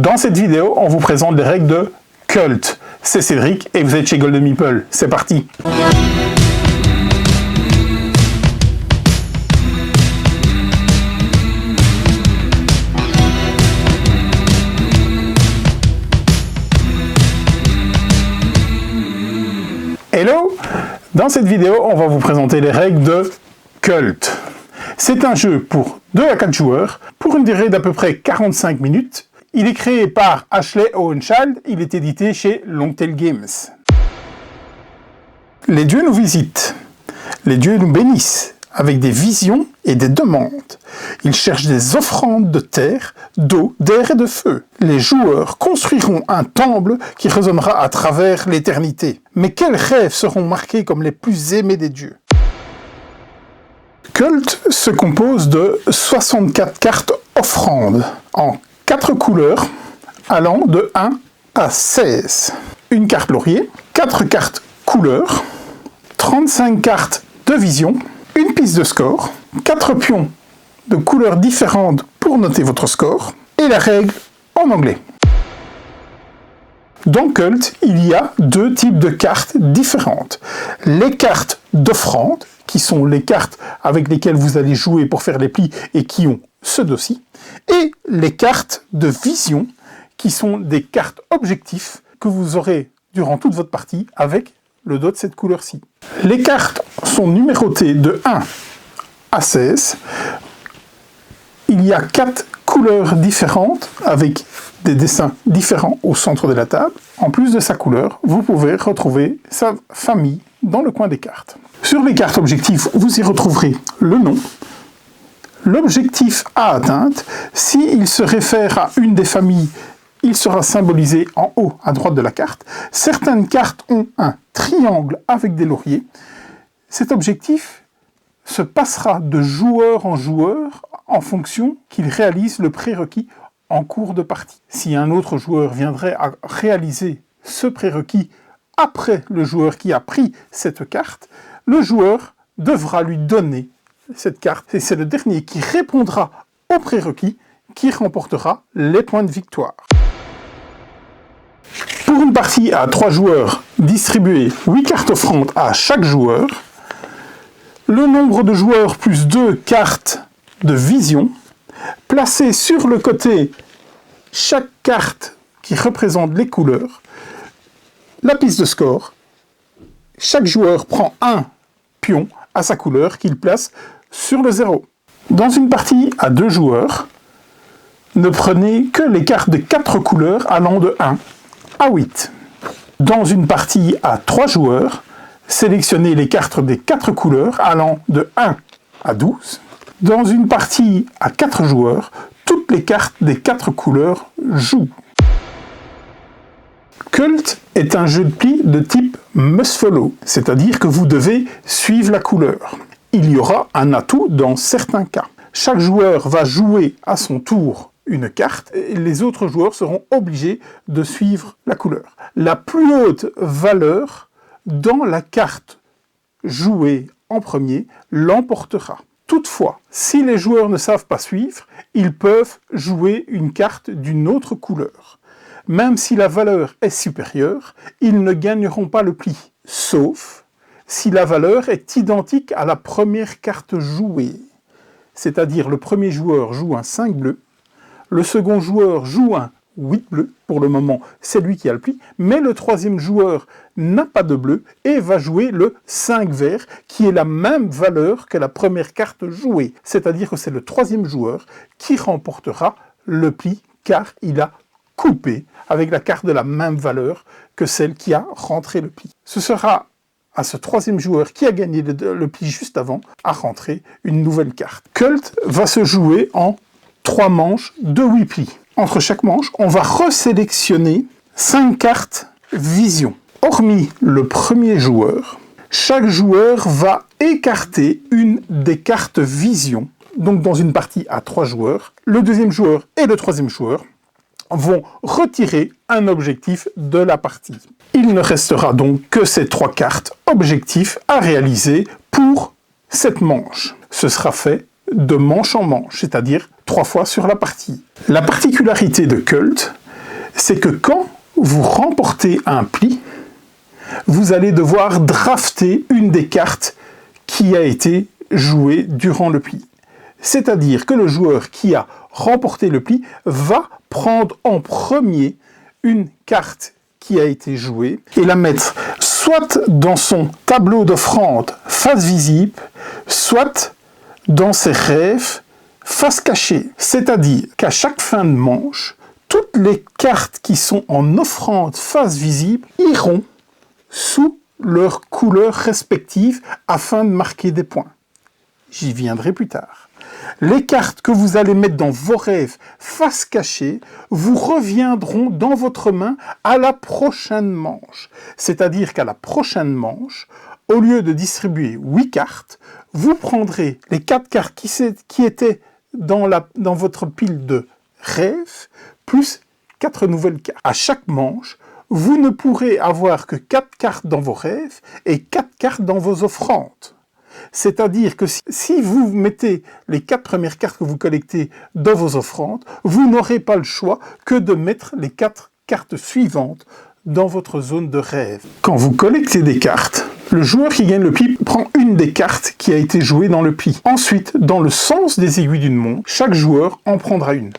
Dans cette vidéo, on vous présente les règles de Kult. C'est Cédric et vous êtes chez Golden Meeple. C'est parti! Hello! Dans cette vidéo, on va vous présenter les règles de Kult. C'est un jeu pour 2 à 4 joueurs, pour une durée d'à peu près 45 minutes. Il est créé par Ashley Owenchild, il est édité chez Longtail Games. Les dieux nous visitent, les dieux nous bénissent, avec des visions et des demandes. Ils cherchent des offrandes de terre, d'eau, d'air et de feu. Les joueurs construiront un temple qui résonnera à travers l'éternité. Mais quels rêves seront marqués comme les plus aimés des dieux? Kult se compose de 64 cartes offrandes, en 4 couleurs, allant de 1 à 16. Une carte laurier, 4 cartes couleurs, 35 cartes de vision, une piste de score, 4 pions de couleurs différentes pour noter votre score, et la règle en anglais. Dans Kult, il y a 2 types de cartes différentes. Les cartes d'offrande, qui sont les cartes avec lesquelles vous allez jouer pour faire les plis et qui ont ce dossier, et les cartes de vision, qui sont des cartes objectifs que vous aurez durant toute votre partie avec le dos de cette couleur-ci. Les cartes sont numérotées de 1 à 16. Il y a 4 couleurs différentes avec des dessins différents au centre de la table. En plus de sa couleur, vous pouvez retrouver sa famille dans le coin des cartes. Sur les cartes objectifs, vous y retrouverez le nom, l'objectif à atteinte. S'il se réfère à une des familles, il sera symbolisé en haut à droite de la carte. Certaines cartes ont un triangle avec des lauriers. Cet objectif se passera de joueur en joueur en fonction qu'il réalise le prérequis en cours de partie. Si un autre joueur viendrait à réaliser ce prérequis après le joueur qui a pris cette carte, le joueur devra lui donner cette carte. Et c'est le dernier qui répondra au prérequis qui remportera les points de victoire. Pour une partie à 3 joueurs, distribuez 8 cartes offrandes à chaque joueur. Le nombre de joueurs plus 2 cartes de vision. Placez sur le côté chaque carte qui représente les couleurs. La piste de score. Chaque joueur prend un pion à sa couleur qu'il place sur le 0. Dans une partie à 2 joueurs, ne prenez que les cartes de 4 couleurs allant de 1 à 8. Dans une partie à 3 joueurs, sélectionnez les cartes des 4 couleurs allant de 1 à 12. Dans une partie à 4 joueurs, toutes les cartes des 4 couleurs jouent. Kult est un jeu de plis de type must follow, c'est-à-dire que vous devez suivre la couleur. Il y aura un atout dans certains cas. Chaque joueur va jouer à son tour une carte et les autres joueurs seront obligés de suivre la couleur. La plus haute valeur dans la carte jouée en premier l'emportera. Toutefois, si les joueurs ne savent pas suivre, ils peuvent jouer une carte d'une autre couleur. Même si la valeur est supérieure, ils ne gagneront pas le pli, sauf si la valeur est identique à la première carte jouée. C'est-à-dire le premier joueur joue un 5 bleu, le second joueur joue un 8 bleu, pour le moment c'est lui qui a le pli, mais le troisième joueur n'a pas de bleu et va jouer le 5 vert, qui est la même valeur que la première carte jouée. C'est-à-dire que c'est le troisième joueur qui remportera le pli, car il a coupé avec la carte de la même valeur que celle qui a rentré le pli. Ce sera à ce troisième joueur qui a gagné le pli juste avant à rentrer une nouvelle carte. Kult va se jouer en 3 manches de 8 plis. Entre chaque manche, on va resélectionner 5 cartes vision. Hormis le premier joueur, chaque joueur va écarter une des cartes vision. Donc dans une partie à 3 joueurs, le deuxième joueur et le troisième joueur vont retirer un objectif de la partie. Il ne restera donc que ces 3 cartes objectifs à réaliser pour cette manche. Ce sera fait de manche en manche, c'est-à-dire 3 fois sur la partie. La particularité de Kult, c'est que quand vous remportez un pli, vous allez devoir drafter une des cartes qui a été jouée durant le pli. C'est-à-dire que le joueur qui a remporté le pli va prendre en premier une carte qui a été jouée et la mettre soit dans son tableau d'offrande face visible, soit dans ses rêves face cachée. C'est-à-dire qu'à chaque fin de manche, toutes les cartes qui sont en offrande face visible iront sous leurs couleurs respectives afin de marquer des points. J'y viendrai plus tard. Les cartes que vous allez mettre dans vos rêves face cachée vous reviendront dans votre main à la prochaine manche. C'est-à-dire qu'à la prochaine manche, au lieu de distribuer 8 cartes, vous prendrez les 4 cartes qui étaient dans votre pile de rêves, plus 4 nouvelles cartes. À chaque manche, vous ne pourrez avoir que 4 cartes dans vos rêves et 4 cartes dans vos offrandes. C'est-à-dire que si vous mettez les 4 premières cartes que vous collectez dans vos offrandes, vous n'aurez pas le choix que de mettre les 4 cartes suivantes dans votre zone de rêve. Quand vous collectez des cartes, le joueur qui gagne le pli prend une des cartes qui a été jouée dans le pli. Ensuite, dans le sens des aiguilles d'une montre, chaque joueur en prendra une.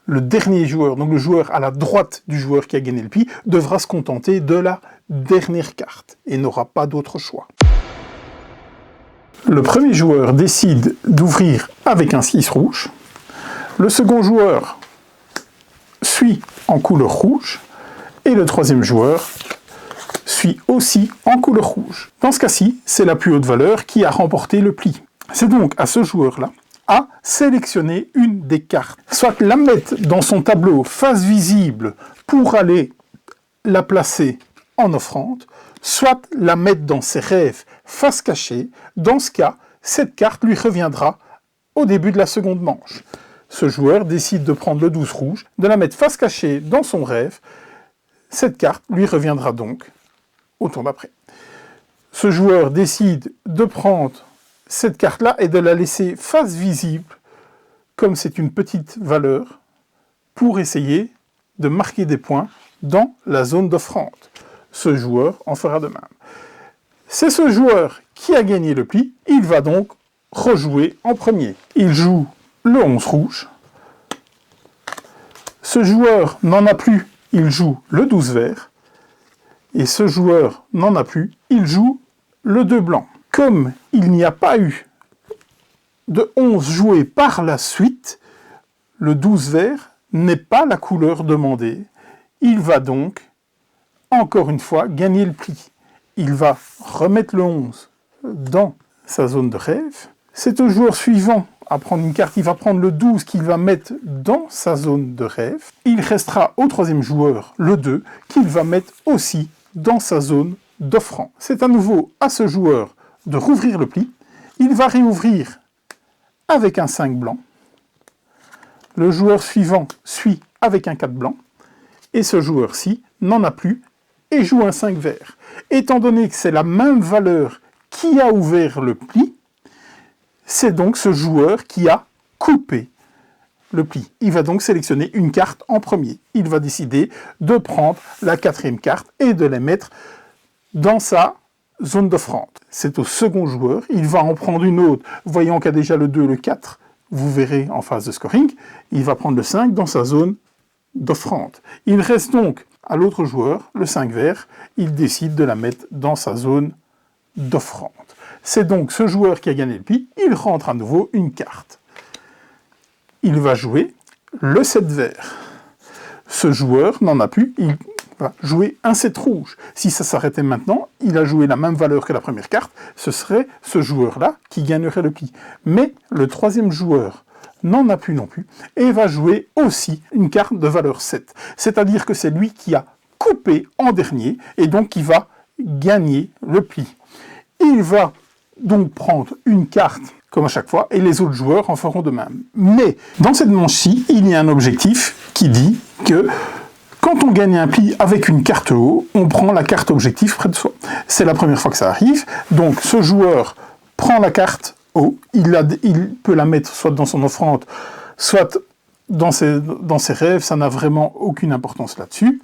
Le dernier joueur, donc le joueur à la droite du joueur qui a gagné le pli, devra se contenter de la dernière carte et n'aura pas d'autre choix. Le premier joueur décide d'ouvrir avec un 6 rouge. Le second joueur suit en couleur rouge. Et le troisième joueur suit aussi en couleur rouge. Dans ce cas-ci, c'est la plus haute valeur qui a remporté le pli. C'est donc à ce joueur-là à sélectionner une des cartes. Soit la mettre dans son tableau face visible pour aller la placer en offrande, soit la mettre dans ses rêves face cachée. Dans ce cas, cette carte lui reviendra au début de la seconde manche. Ce joueur décide de prendre le 12 rouge, de la mettre face cachée dans son rêve. Cette carte lui reviendra donc au tour d'après. Ce joueur décide de prendre cette carte-là et de la laisser face visible, comme c'est une petite valeur, pour essayer de marquer des points dans la zone d'offrande. Ce joueur en fera de même. C'est ce joueur qui a gagné le pli, il va donc rejouer en premier. Il joue le 11 rouge. Ce joueur n'en a plus, il joue le 12 vert. Et ce joueur n'en a plus, il joue le 2 blanc. Comme il n'y a pas eu de 11 joué par la suite, le 12 vert n'est pas la couleur demandée. Il va donc, encore une fois, gagner le pli. Il va remettre le 11 dans sa zone de rêve. C'est au joueur suivant à prendre une carte, il va prendre le 12 qu'il va mettre dans sa zone de rêve. Il restera au troisième joueur, le 2, qu'il va mettre aussi dans sa zone d'offrande. C'est à nouveau à ce joueur de rouvrir le pli. Il va réouvrir avec un 5 blanc. Le joueur suivant suit avec un 4 blanc. Et ce joueur-ci n'en a plus et joue un 5 vert. Étant donné que c'est la même valeur qui a ouvert le pli, c'est donc ce joueur qui a coupé le pli. Il va donc sélectionner une carte en premier. Il va décider de prendre la 4e carte et de la mettre dans sa zone d'offrande. C'est au second joueur, il va en prendre une autre, voyant qu'il y a déjà le 2, le 4, vous verrez en phase de scoring, il va prendre le 5 dans sa zone d'offrande. Il reste donc à l'autre joueur, le 5 vert, il décide de la mettre dans sa zone d'offrande. C'est donc ce joueur qui a gagné le pli, il rentre à nouveau une carte. Il va jouer le 7 vert. Ce joueur n'en a plus, il va jouer un 7 rouge. Si ça s'arrêtait maintenant, il a joué la même valeur que la première carte, ce serait ce joueur-là qui gagnerait le pli. Mais le troisième joueur n'en a plus non plus, et va jouer aussi une carte de valeur 7. C'est-à-dire que c'est lui qui a coupé en dernier, et donc qui va gagner le pli. Il va donc prendre une carte, comme à chaque fois, et les autres joueurs en feront de même. Mais, dans cette manche-ci, il y a un objectif qui dit que quand on gagne un pli avec une carte haut, on prend la carte objectif près de soi. C'est la première fois que ça arrive, donc ce joueur prend la carte haut, il peut la mettre soit dans son offrande, soit dans ses rêves, ça n'a vraiment aucune importance là-dessus,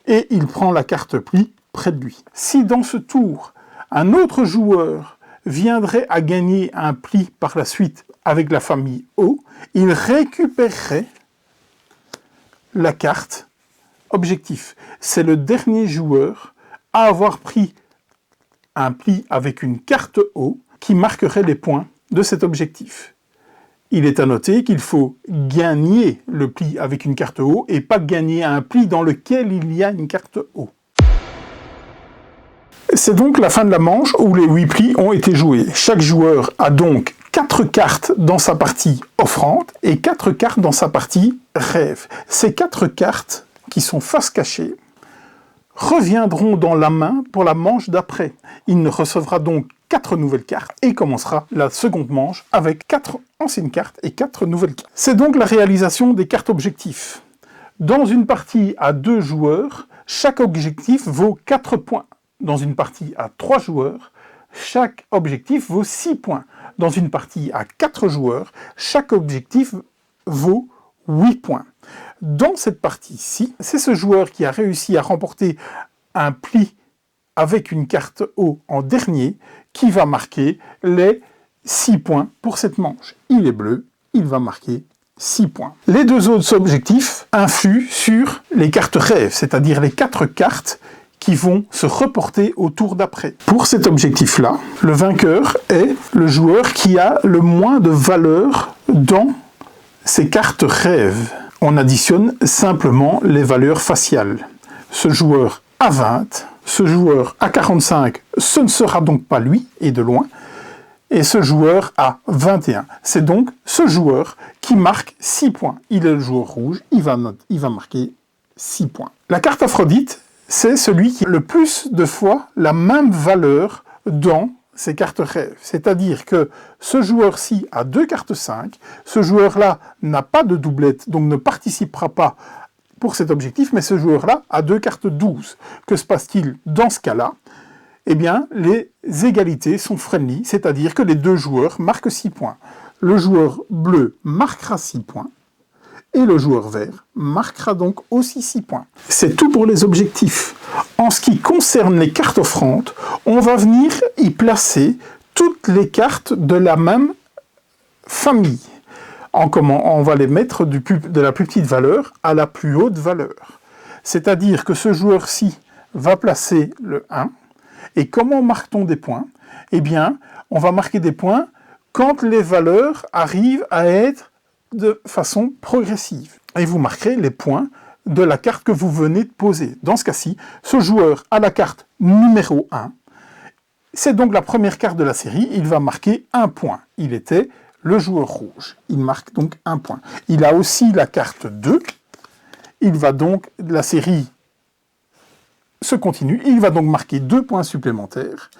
et il prend la carte pli près de lui. Si dans ce tour, un autre joueur viendrait à gagner un pli par la suite avec la famille O, il récupérerait la carte objectif. C'est le dernier joueur à avoir pris un pli avec une carte O qui marquerait les points de cet objectif. Il est à noter qu'il faut gagner le pli avec une carte O et pas gagner un pli dans lequel il y a une carte O. C'est donc la fin de la manche où les 8 plis ont été joués. Chaque joueur a donc 4 cartes dans sa partie offrande et 4 cartes dans sa partie rêve. Ces 4 cartes, qui sont face cachée, reviendront dans la main pour la manche d'après. Il ne recevra donc 4 nouvelles cartes et commencera la seconde manche avec 4 anciennes cartes et 4 nouvelles cartes. C'est donc la réalisation des cartes objectifs. Dans une partie à 2 joueurs, chaque objectif vaut 4 points. Dans une partie à 3 joueurs, chaque objectif vaut 6 points. Dans une partie à 4 joueurs, chaque objectif vaut 8 points. Dans cette partie-ci, c'est ce joueur qui a réussi à remporter un pli avec une carte O en dernier qui va marquer les 6 points pour cette manche. Il est bleu, il va marquer 6 points. Les 2 autres objectifs influent sur les cartes rêves, c'est-à-dire les 4 cartes qui vont se reporter au tour d'après. Pour cet objectif-là, le vainqueur est le joueur qui a le moins de valeur dans ses cartes rêves. On additionne simplement les valeurs faciales. Ce joueur a 20, ce joueur a 45, ce ne sera donc pas lui, et de loin, et ce joueur a 21. C'est donc ce joueur qui marque 6 points. Il est le joueur rouge, il va marquer 6 points. La carte Aphrodite, c'est celui qui a le plus de fois la même valeur dans ses cartes rêves. C'est-à-dire que ce joueur-ci a 2 cartes 5, ce joueur-là n'a pas de doublette, donc ne participera pas pour cet objectif, mais ce joueur-là a 2 cartes 12. Que se passe-t-il dans ce cas-là? Eh bien, les égalités sont friendly, c'est-à-dire que les 2 joueurs marquent 6 points. Le joueur bleu marquera 6 points, et le joueur vert marquera donc aussi 6 points. C'est tout pour les objectifs. En ce qui concerne les cartes offrandes, on va venir y placer toutes les cartes de la même famille. On va les mettre de la plus petite valeur à la plus haute valeur. C'est-à-dire que ce joueur-ci va placer le 1. Et comment marque-t-on des points? Eh bien, on va marquer des points quand les valeurs arrivent à être de façon progressive. Et vous marquerez les points de la carte que vous venez de poser. Dans ce cas-ci, ce joueur a la carte numéro 1. C'est donc la première carte de la série. Il va marquer 1 point. Il était le joueur rouge. Il marque donc 1 point. Il a aussi la carte 2. Il va donc, la série se continue. Il va donc marquer 2 points supplémentaires.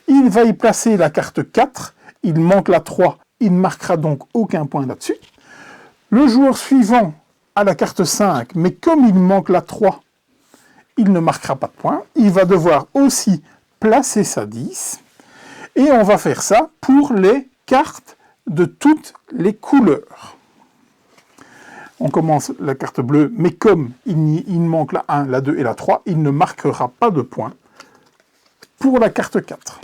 Il va y placer la carte 4. Il manque la 3. Il ne marquera donc aucun point là-dessus. Le joueur suivant a la carte 5, mais comme il manque la 3, il ne marquera pas de point. Il va devoir aussi placer sa 10. Et on va faire ça pour les cartes de toutes les couleurs. On commence la carte bleue, mais comme il manque la 1, la 2 et la 3, il ne marquera pas de point pour la carte 4.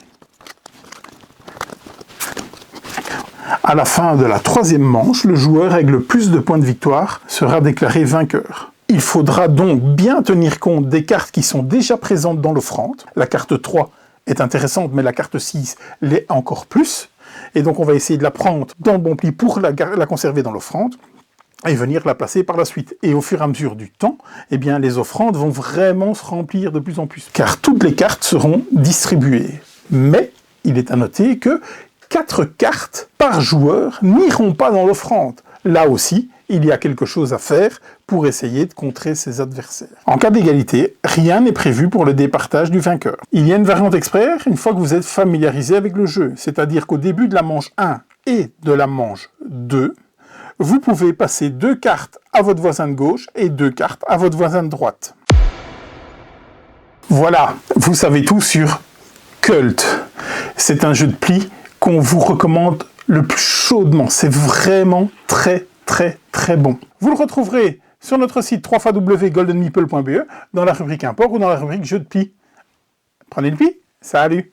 À la fin de la 3e manche, le joueur avec le plus de points de victoire sera déclaré vainqueur. Il faudra donc bien tenir compte des cartes qui sont déjà présentes dans l'offrande. La carte 3 est intéressante, mais la carte 6 l'est encore plus. Et donc on va essayer de la prendre dans le bon pli pour la conserver dans l'offrande et venir la placer par la suite. Et au fur et à mesure du temps, eh bien, les offrandes vont vraiment se remplir de plus en plus, car toutes les cartes seront distribuées. Mais il est à noter que 4 cartes par joueur n'iront pas dans l'offrande. Là aussi, il y a quelque chose à faire pour essayer de contrer ses adversaires. En cas d'égalité, rien n'est prévu pour le départage du vainqueur. Il y a une variante expert une fois que vous êtes familiarisé avec le jeu, c'est-à-dire qu'au début de la manche 1 et de la manche 2, vous pouvez passer 2 cartes à votre voisin de gauche et 2 cartes à votre voisin de droite. Voilà, vous savez tout sur Kult. C'est un jeu de pli qu'on vous recommande le plus chaudement. C'est vraiment très très très bon. Vous le retrouverez sur notre site www.goldenmeeple.be dans la rubrique import ou dans la rubrique jeu de pli. Prenez le pli, salut!